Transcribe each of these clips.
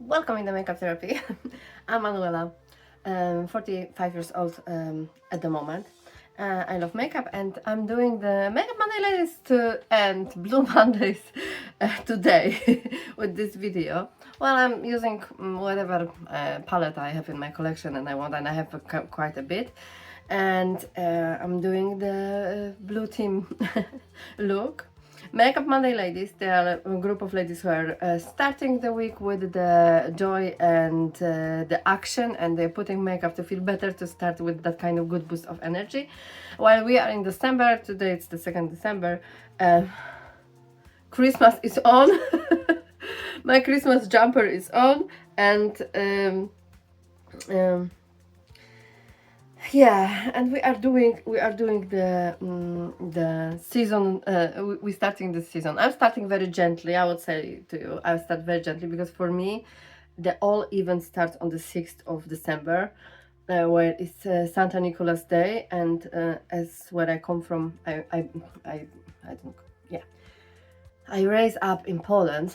Welcome in the makeup therapy. I'm Manuela, 45 years old at the moment. I love makeup and I'm doing the Makeup Monday Ladies and Blue Mondays today with this video. Well, I'm using whatever palette I have in my collection and I have quite a bit. And I'm doing the blue team look. Makeup Monday ladies, they are a group of ladies who are starting the week with the joy and the action, and they're putting makeup to feel better, to start with that kind of good boost of energy. While we are in December, today it's the 2nd December, Christmas is on. My Christmas jumper is on, and yeah, and we are doing the season. We starting this season. I'm starting very gently. I would say to you, I'll start very gently because for me, the all event starts on the 6th of December, where it's Santa Nicholas Day, and as where I come from, I think, yeah, I raised up in Poland,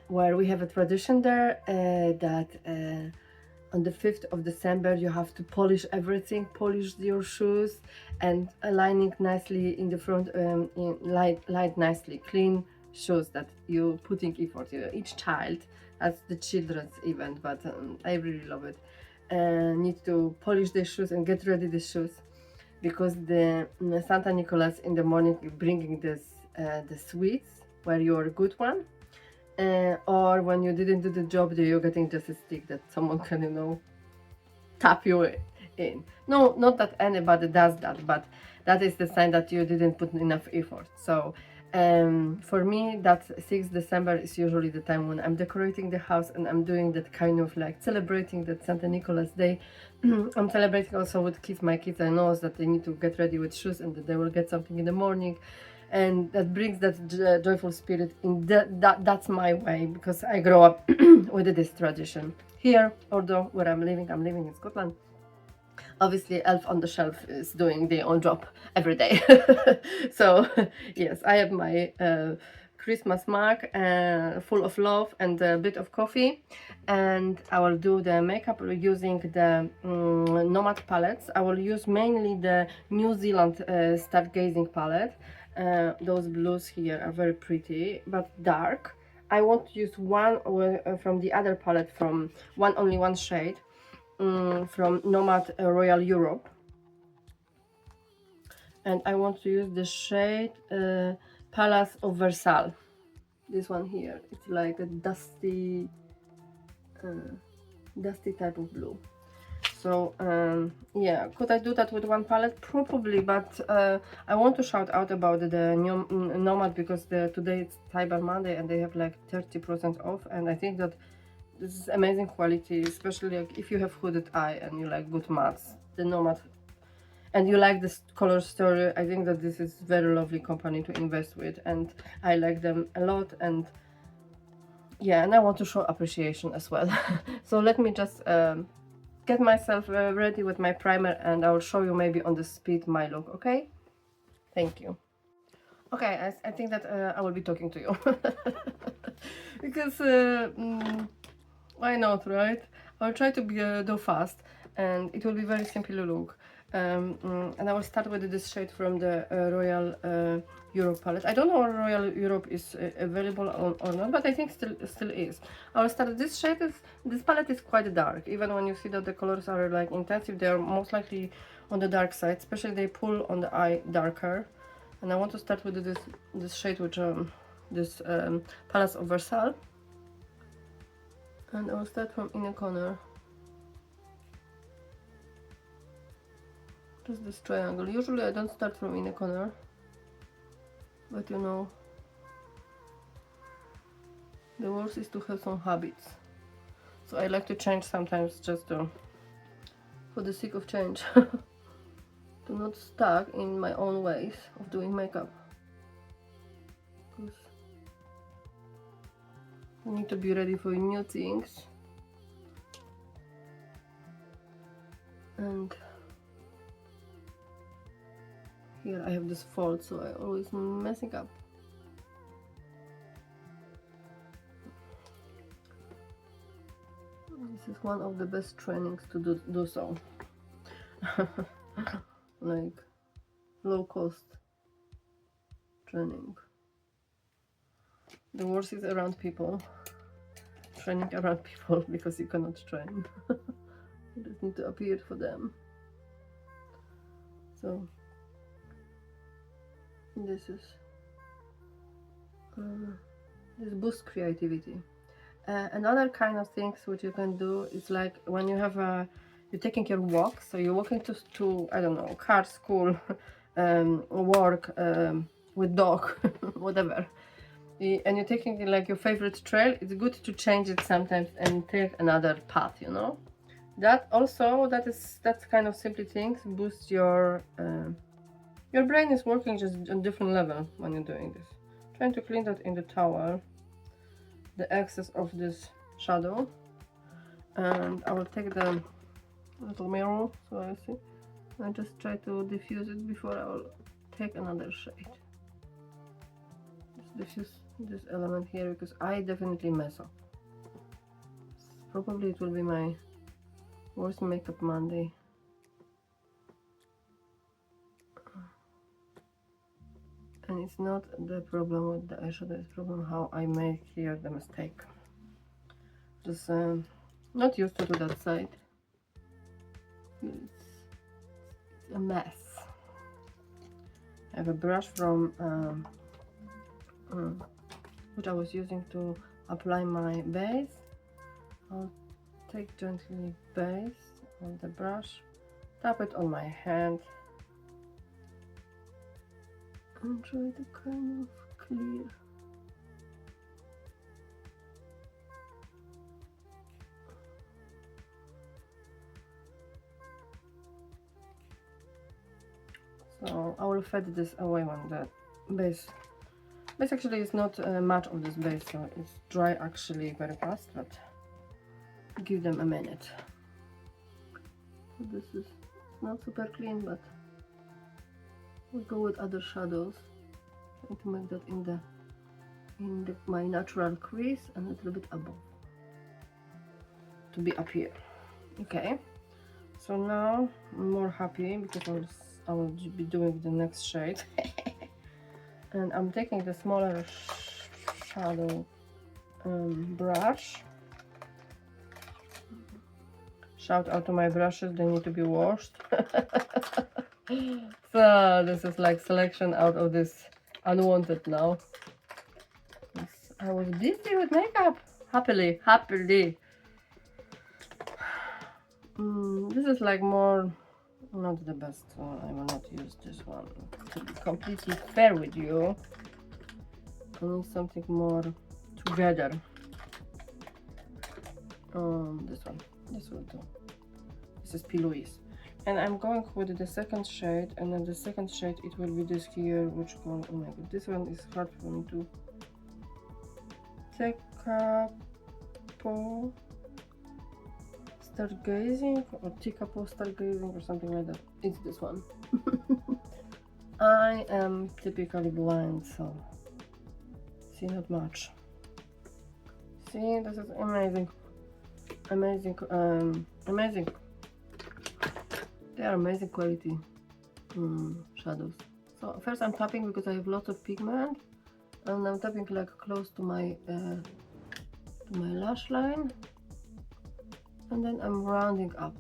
where we have a tradition there that. On the 5th of December you have to polish everything, polish your shoes and aligning nicely in the front, light nicely, clean shoes that you putting effort. Each child, that's the children's event, but I really love it. Need to polish the shoes and get ready the shoes because the Santa Nicholas in the morning bringing this the sweets where you're a good one. Or when you didn't do the job, you're getting just a stick that someone can, tap you in. No, not that anybody does that, but that is the sign that you didn't put enough effort. So for me, that 6th December is usually the time when I'm decorating the house and I'm doing that kind of like celebrating that Santa Nicholas Day. I'm celebrating also with kids. My kids, I know that they need to get ready with shoes and that they will get something in the morning. And that brings that joyful spirit in that's my way because I grow up with this tradition here. Although where I'm living in Scotland, obviously elf on the shelf is doing their own job every day. So yes, I have my Christmas mug full of love and a bit of coffee, and I will do the makeup using the Nomad palettes. I will use mainly the New Zealand stargazing palette. Those blues here are very pretty but dark. I want to use one from the other palette, from only one shade, from Nomad Royal Europe, and I want to use the shade Palace of Versailles. This one here, it's like a dusty type of blue. So yeah, could I do that with one palette? Probably, but I want to shout out about the new Nomad because today it's Cyber Monday and they have like 30% off, and I think that this is amazing quality, especially like if you have hooded eye and you like good mattes. The Nomad, and you like this color story, I think that this is very lovely company to invest with, and I like them a lot. And yeah, and I want to show appreciation as well. So let me just get myself ready with my primer and I will show you maybe on the speed my look, okay? Thank you. Okay, I think that I will be talking to you. Because why not, right? I'll try to be do fast and it will be very simple look. And I will start with this shade from the Royal Europe palette. I don't know if Royal Europe is available or not, but I think still is. I will start this shade. This palette is quite dark. Even when you see that the colors are like intensive, they are most likely on the dark side. Especially they pull on the eye darker. And I want to start with this shade, which this Palace of Versailles. And I will start from inner corner. Just this triangle. Usually I don't start from inner corner, but the worst is to have some habits. So I like to change sometimes just for the sake of change. To not stuck in my own ways of doing makeup. Because I need to be ready for new things. And here I have this fold, so I always messing up. This is one of the best trainings to do so. Like low cost training. The worst is around people. Training around people because you cannot train. You just need to appear for them. So this boosts creativity. Another kind of things which you can do is like when you have you're taking your walk, so you're walking to I don't know, car, school, work, with dog, whatever, and you're taking like your favorite trail. It's good to change it sometimes and take another path, you know. That also, that's kind of simple things boost your brain is working just on different level when you're doing this. Trying to clean that in the towel, the excess of this shadow, and I will take the little mirror so I see and just try to diffuse it before I will take another shade. Just diffuse this element here because I definitely mess up. Probably it will be my worst makeup Monday. And it's not the problem with the eyeshadow, it's the problem how I make here the mistake. Just not used to do that side. It's a mess. I have a brush from which I was using to apply my base. I'll take gently base on the brush, tap it on my hand, and try to kind of clear. So I will fade this away when the base actually is not much of this base, so it's dry actually very fast, but give them a minute. So this is not super clean, but we'll go with other shadows, trying to make that in my natural crease and a little bit above to be up here. Okay, so now I'm more happy because I will be doing the next shade. And I'm taking the smaller shadow brush. Shout out to my brushes, they need to be washed. So this is like selection out of this unwanted now. I was busy with makeup. Happily. This is like more not the best, so I will not use this one. To be completely fair with you, I need something more together. This will do. This is P. Louise. And I'm going with the second shade, and then the second shade it will be this here, which one, oh my god, this one is hard for me to take up. Stargazing or Tikapo stargazing or something like that. It's this one. I am typically blind, so see not much. See, this is amazing. Amazing. They are amazing quality shadows. So first I'm tapping because I have lots of pigment, and I'm tapping like close to my lash line. And then I'm rounding up.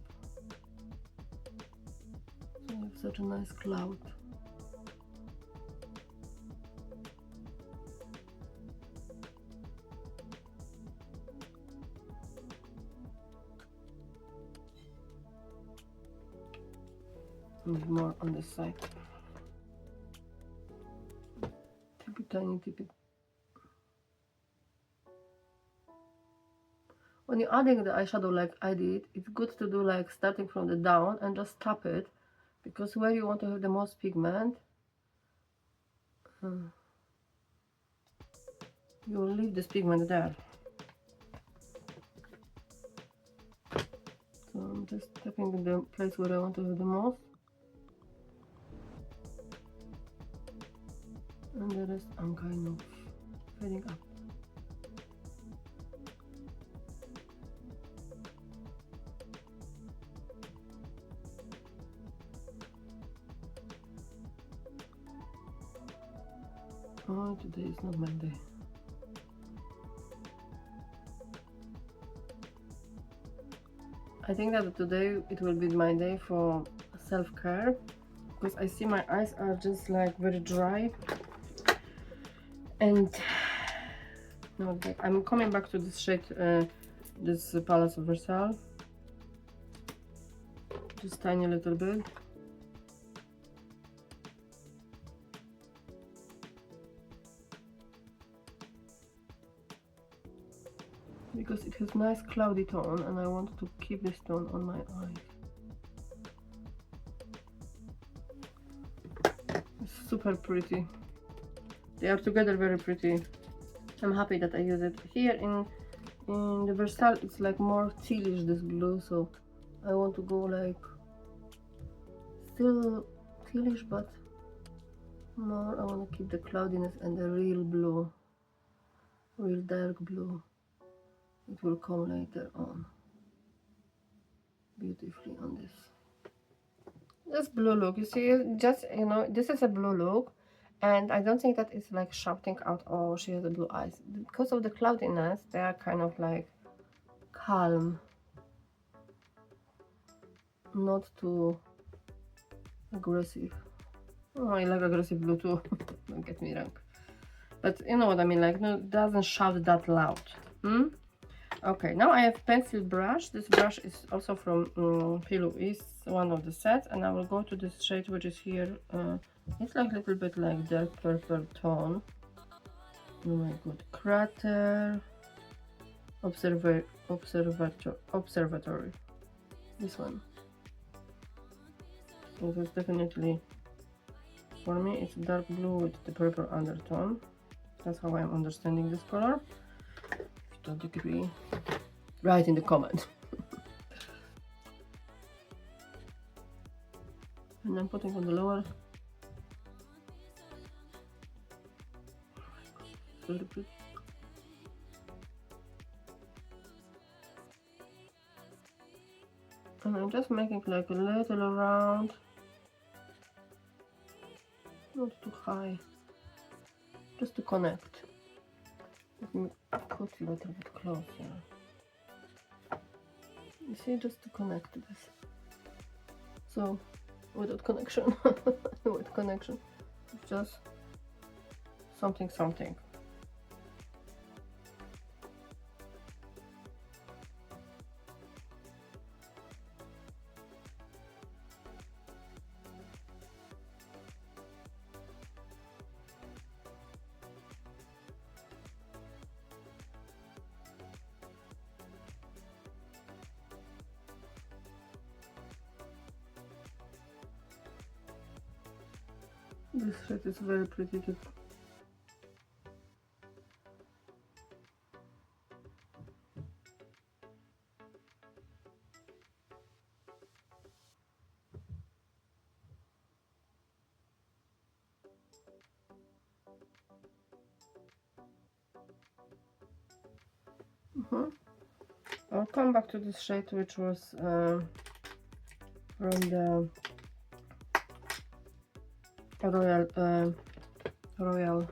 So I have such a nice cloud. And more on this side. Tiny. When you're adding the eyeshadow like I did, it's good to do like starting from the down and just tap it, because where you want to have the most pigment, you will leave this pigment there. So I'm just tapping in the place where I want to have the most, and the rest I'm kind of fading up. Oh, today is not Monday. I think that today it will be my day for self-care, because I see my eyes are just like very dry, and no, I'm coming back to this shade, this Palace of Versailles, just tiny little bit. Because it has nice cloudy tone and I want to keep this tone on my eyes. It's super pretty. They are together very pretty. I'm happy that I use it. Here in the Versailles it's like more tealish, this blue, so I want to go like still tealish, but more I want to keep the cloudiness and the real blue, real dark blue. It will come later on beautifully on this blue look. You see, just, you know, this is a blue look, and I don't think that it's like shouting out, oh, she has the blue eyes. Because of the cloudiness, they are kind of like calm, not too aggressive. Oh, I like aggressive blue too. Don't get me wrong, but you know what I mean, like, no, it doesn't shout that loud. Okay, now I have pencil brush. This brush is also from Pillow, is one of the sets, and I will go to this shade which is here. It's like a little bit like dark purple tone. Oh my god, Crater Observatory. This one. So that's definitely, for me, it's dark blue with the purple undertone. That's how I'm understanding this color. If you don't agree, write in the comment. And I'm putting on the lower. Very pretty. And I'm just making like a little round, not too high, just to connect. Let me put a little bit closer. You see, just to connect this. So, without connection, with connection, it's just something, something. This shade is very pretty too. I'll come back to this shade which was from the Royal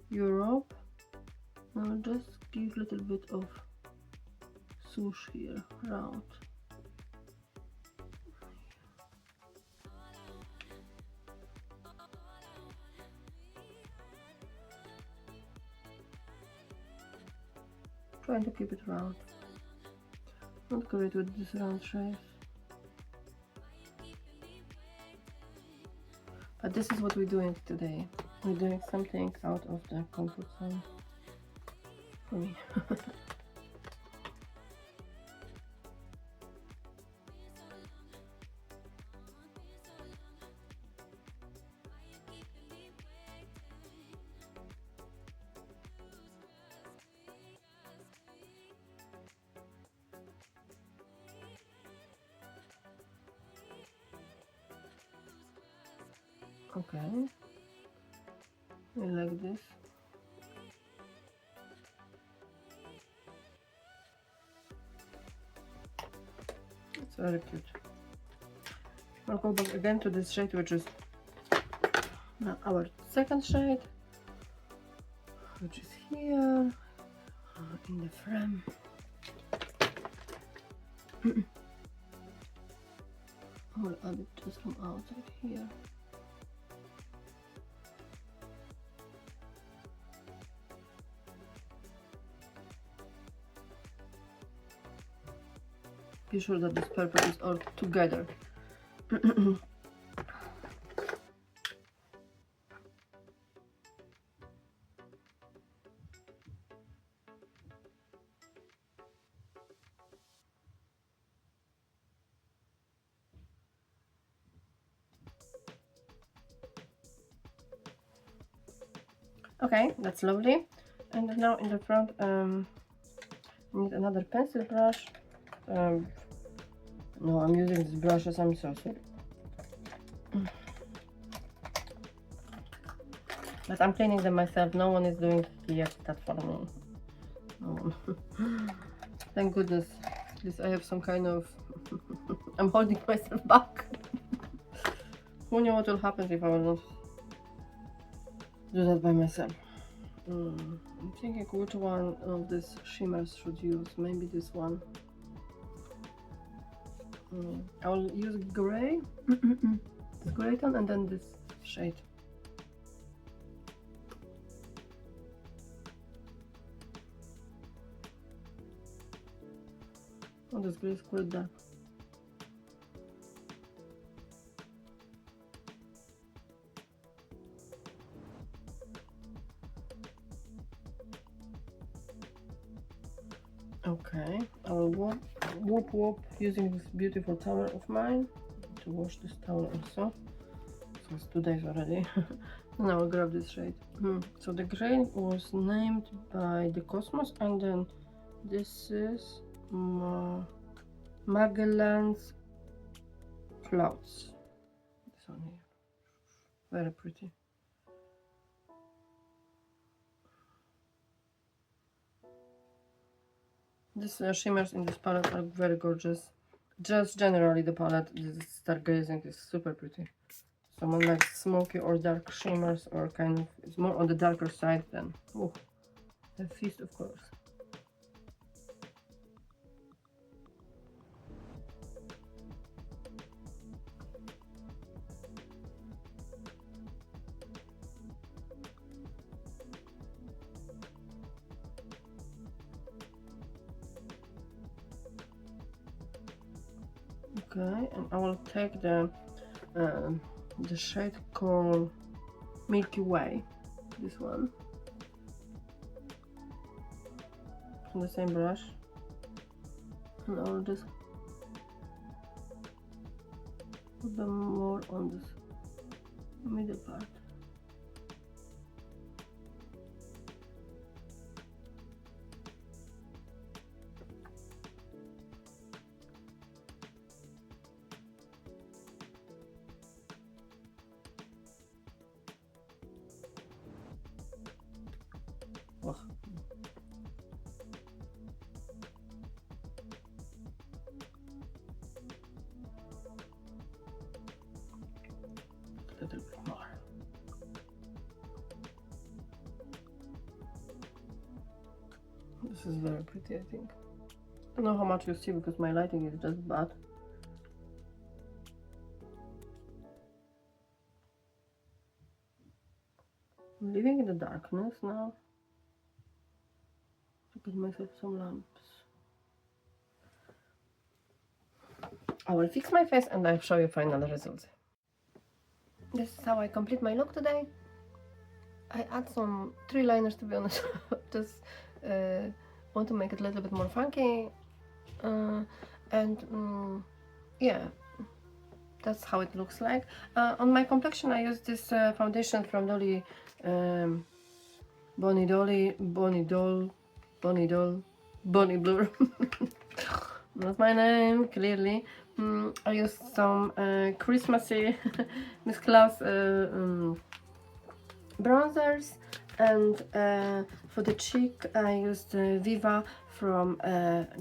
Europe. I'll just give a little bit of swoosh here, round. Trying to keep it round. Not great with this round shapes. But this is what we're doing today. We're doing something out of the comfort zone for me. Okay, I like this. It's very cute. I'll go back again to this shade, which is our second shade. which is here in the frame. I will add it just from outside here. Be sure that this purple is all together. Okay, that's lovely. And now in the front, I need another pencil brush. No, I'm using these brushes, I'm so sorry. But I'm cleaning them myself, no one is doing yet that for me. No one. Thank goodness. This I have some kind of... I'm holding myself back. Who knew what will happen if I will not do that by myself. I'm thinking which one of these shimmers should use. Maybe this one. I will use gray, this gray tone, and then this shade. Oh, this gray is quite dark. Okay, I will whoop using this beautiful towel of mine to wash this towel also. So it's 2 days already. And I will grab this shade. So the gray was named by the Cosmos, and then this is Magellan's Clouds. This one here, very pretty. These shimmers in this palette are very gorgeous. Just generally the palette, this stargazing is super pretty. Someone likes smoky or dark shimmers, or kind of, it's more on the darker side, then a feast, of course. Okay, and I will take the shade called Milky Way, this one, on the same brush, and I will just put them more on this middle part. Oh. A little bit more. This is very pretty, I think. I don't know how much you see because my lighting is just bad. I'm living in the darkness now. To get myself some lamps. I will fix my face and I'll show you final results. This is how I complete my look today. I add some 3 liners, to be honest. Just want to make it a little bit more funky. Yeah, that's how it looks like. On my complexion I use this foundation from Dolly, Bonnie Blur. Not my name, clearly. I used some Christmassy Miss Claus bronzers, and for the cheek I used Viva from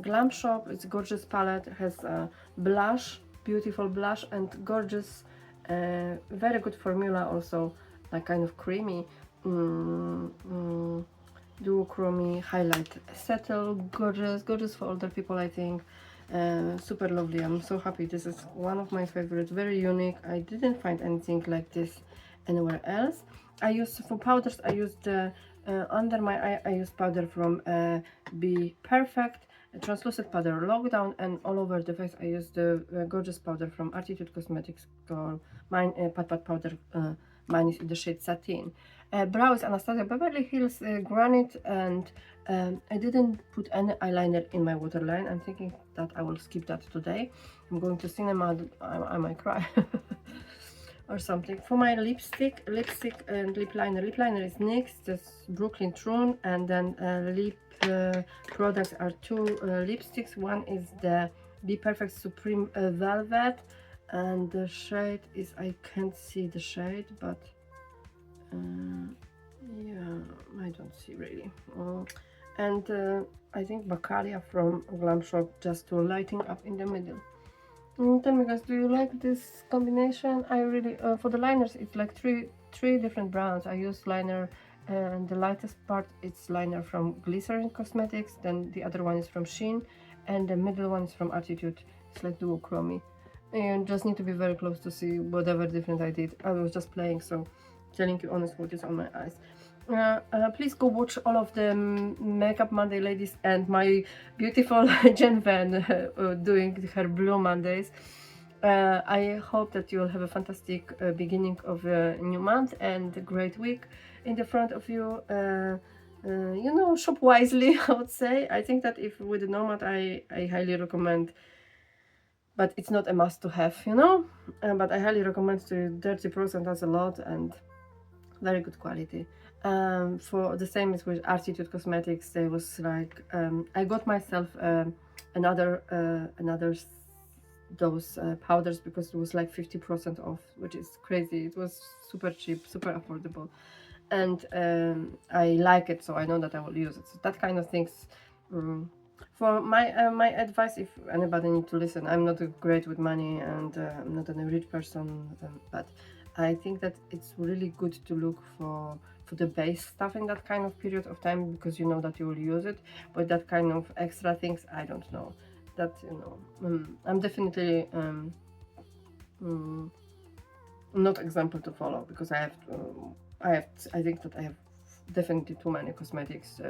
Glam Shop. It's a gorgeous palette, it has blush, beautiful blush, and gorgeous, very good formula also, like kind of creamy duochrome highlight settle. Gorgeous, gorgeous for older people, I think. Super lovely. I'm so happy. This is one of my favorites. Very unique. I didn't find anything like this anywhere else. I use for powders. I use the under my eye. I use powder from Be Perfect, a translucent powder lockdown, and all over the face I use the gorgeous powder from Attitude Cosmetics called mine Pat Pat powder. Mine is in the shade Satin. Brow is Anastasia Beverly Hills Granite, and I didn't put any eyeliner in my waterline. I'm thinking that I will skip that today. I'm going to cinema. I might cry. Or something. For my lipstick and lip liner. Lip liner is NYX, this Brooklyn Trune, and then lip products are two lipsticks. One is the Be Perfect Supreme Velvet, and the shade is, I can't see the shade, but yeah, I don't see really. And I think Baccaria from Glam Shop, just to lighting up in the middle. Tell me guys, do you like this combination? I really, for the liners, it's like three different brands. I use liner, and the lightest part it's liner from Glycerin Cosmetics, then the other one is from Shein, and the middle one is from Attitude. It's like duochrome. You just need to be very close to see whatever different I did. I was just playing, so telling you honest what is on my eyes. Please go watch all of the Makeup Monday ladies and my beautiful Jen Van doing her Blue Mondays. I hope that you will have a fantastic beginning of a new month and a great week in the front of you. You know, shop wisely, I would say. I think that if with the Nomad, I highly recommend, but it's not a must to have, you know. But I highly recommend to 30%, that's a lot, and very good quality. For the same as with Attitude Cosmetics, there was like I got myself another those powders because it was like 50% off, which is crazy. It was super cheap, super affordable, and I like it, so I know that I will use it. So that kind of things. For my advice, if anybody need to listen, I'm not great with money, and I'm not a rich person, but I think that it's really good to look for the base stuff in that kind of period of time, because you know that you will use it. But that kind of extra things, I don't know. That, you know, I'm definitely not example to follow, because I think that I have definitely too many cosmetics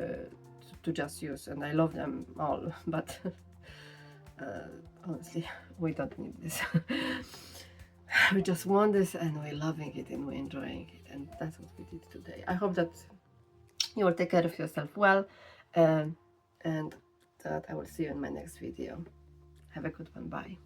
to just use, and I love them all, but honestly, we don't need this. We just want this, and we're loving it, and we're enjoying it, and that's what we did today. I hope that you will take care of yourself well, and that I will see you in my next video. Have a good one. Bye.